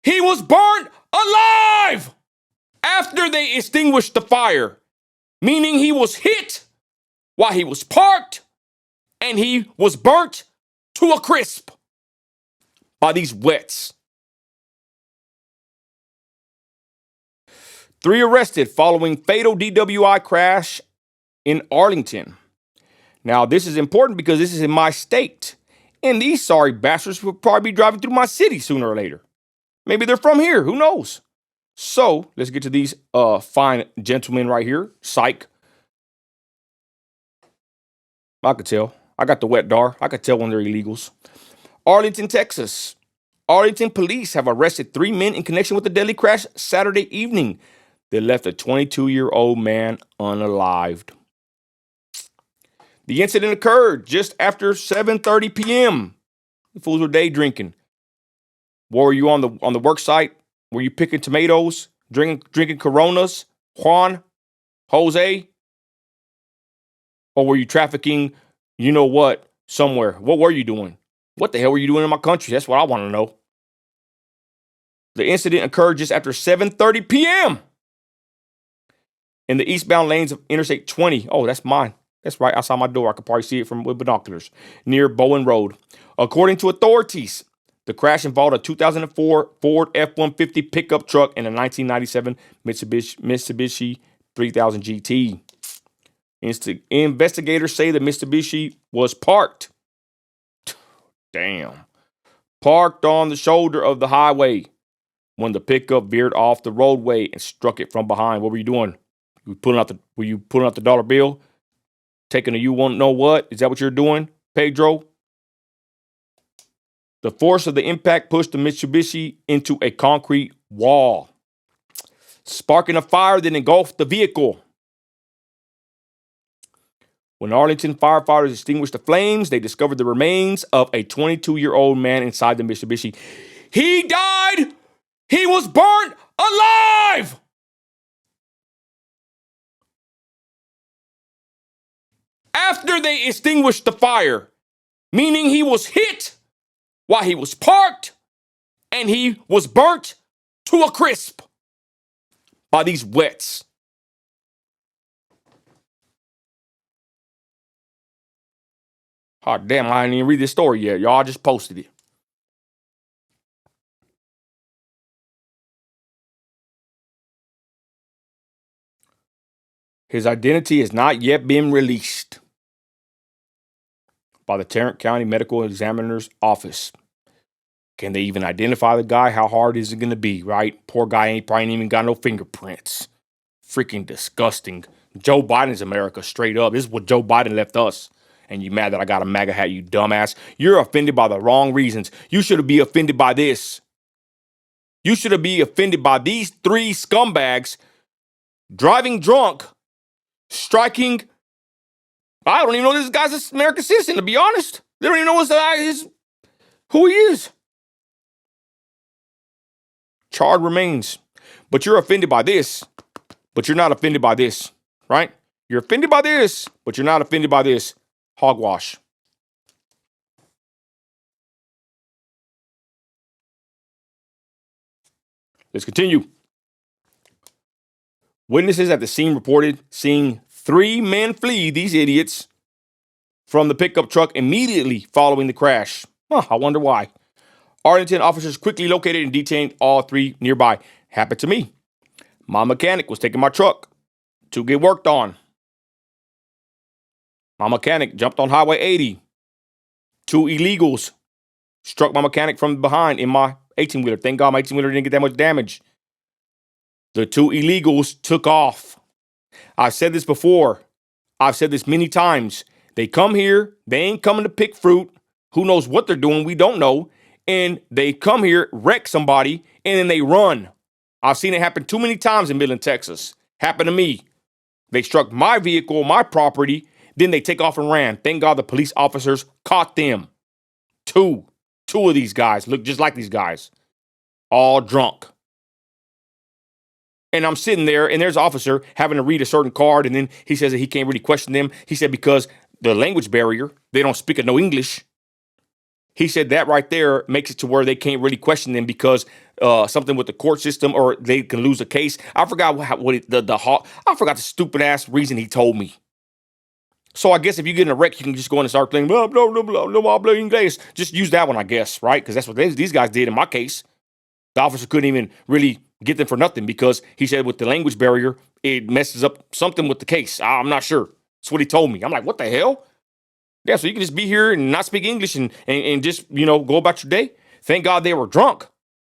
he was burnt alive after they extinguished the fire, meaning he was hit while he was parked and he was burnt to a crisp by these wets. 3 arrested following fatal DWI crash in Arlington. Now, this is important because this is in my state, and these sorry bastards will probably be driving through my city sooner or later. Maybe they're from here, who knows? So, let's get to these fine gentlemen right here. Psych. I could tell. I got the wet dar. I could tell when they're illegals. Arlington, Texas. Arlington Police have arrested 3 men in connection with the deadly crash Saturday evening that left a 22-year-old man unalived. The incident occurred just after 7:30 p.m. The fools were day drinking. Were you on the work site? Were you picking tomatoes, drinking Coronas, Juan, Jose? Or were you trafficking, you know what, somewhere? What were you doing? What the hell were you doing in my country? That's what I want to know. The incident occurred just after 7:30 p.m. in the eastbound lanes of Interstate 20. Oh, that's mine. That's right outside my door. I could probably see it with binoculars. Near Bowen Road. According to authorities, the crash involved a 2004 Ford F-150 pickup truck and a 1997 Mitsubishi 3000 GT. Investigators say the Mitsubishi was parked. Damn. Parked on the shoulder of the highway when the pickup veered off the roadway and struck it from behind. What were you doing? Were you pulling out the dollar bill? Taking a you won't know what? Is that what you're doing, Pedro? The force of the impact pushed the Mitsubishi into a concrete wall, sparking a fire that engulfed the vehicle. When Arlington firefighters extinguished the flames, they discovered the remains of a 22-year-old man inside the Mitsubishi. He died! He was burnt alive! After they extinguished the fire, meaning he was hit while he was parked and he was burnt to a crisp by these wets. Oh, damn, I didn't even read this story yet. Y'all just posted it. His identity has not yet been released by the Tarrant County Medical Examiner's Office. Can they even identify the guy? How hard is it going to be, right? Poor guy ain't probably even got no fingerprints. Freaking disgusting. Joe Biden's America, straight up. This is what Joe Biden left us. And you mad that I got a MAGA hat, you dumbass. You're offended by the wrong reasons. You should be offended by this. You should be offended by these 3 scumbags driving drunk, striking. I don't even know this guy's an American citizen, to be honest. They don't even know who he is. Charred remains. But you're offended by this. But you're not offended by this, right? You're offended by this, but you're not offended by this. Hogwash. Let's continue. Witnesses at the scene reported seeing 3 men flee, these idiots, from the pickup truck immediately following the crash. I wonder why. Arlington officers quickly located and detained all 3 nearby. Happened to me. My mechanic was taking my truck to get worked on. My mechanic jumped on Highway 80. 2 illegals struck my mechanic from behind in my 18-wheeler. Thank God my 18-wheeler didn't get that much damage. The 2 illegals took off. I've said this before. I've said this many times. They come here. They ain't coming to pick fruit. Who knows what they're doing? We don't know. And they come here, wreck somebody, and then they run. I've seen it happen too many times in Midland, Texas. Happened to me. They struck my vehicle, my property. Then they take off and ran. Thank God the police officers caught them. 2 of these guys look just like these guys. All drunk. And I'm sitting there, and there's an officer having to read a certain card, and then he says that he can't really question them. He said because the language barrier, they don't speak no English. He said that right there makes it to where they can't really question them because something with the court system, or they can lose a case. I forgot I forgot the stupid ass reason he told me. So I guess if you get in a wreck, you can just go in and start playing blah blah blah blah blah blah English. Just use that one, I guess, right? Because that's what these guys did in my case. The officer couldn't even really get them for nothing because he said with the language barrier, it messes up something with the case. I'm not sure. That's what he told me. I'm like, what the hell? Yeah, so you can just be here and not speak English and just, go about your day. Thank God they were drunk.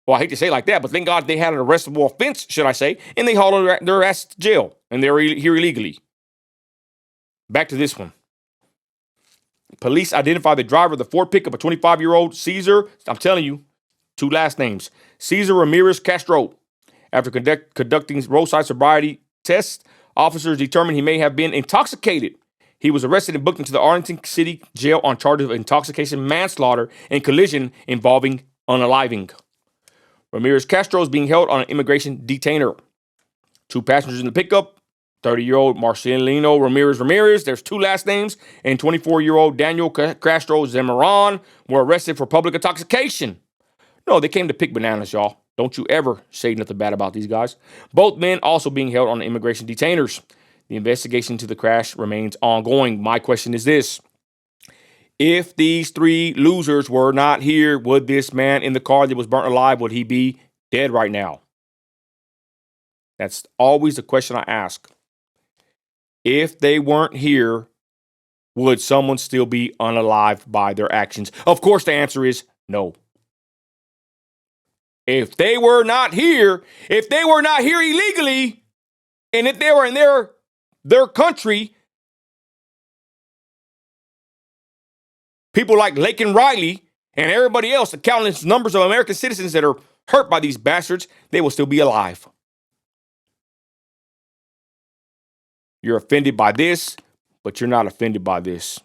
Well, I hate to say it like that, but thank God they had an arrestable offense, should I say, and they hauled their ass to jail, and they were here illegally. Back to this one. Police identify the driver of the Ford pickup, a 25-year-old Cesar. I'm telling you, 2 last names. Cesar Ramirez Castro. After conducting roadside sobriety tests, officers determined he may have been intoxicated. He was arrested and booked into the Arlington City Jail on charges of intoxication, manslaughter, and collision involving unaliving. Ramirez Castro is being held on an immigration detainer. 2 passengers in the pickup, 30-year-old Marcelino Ramirez, there's 2 last names, and 24-year-old Daniel Castro Zemaran were arrested for public intoxication. No, they came to pick bananas, y'all. Don't you ever say nothing bad about these guys. Both men also being held on immigration detainers. The investigation into the crash remains ongoing. My question is this. If these 3 losers were not here, would this man in the car that was burnt alive, would he be dead right now? That's always the question I ask. If they weren't here, would someone still be unalived by their actions? Of course, the answer is no. If they were not here illegally, and if they were in their country, people like Lake and Riley and everybody else, the countless numbers of American citizens that are hurt by these bastards, they will still be alive. You're offended by this, but you're not offended by this.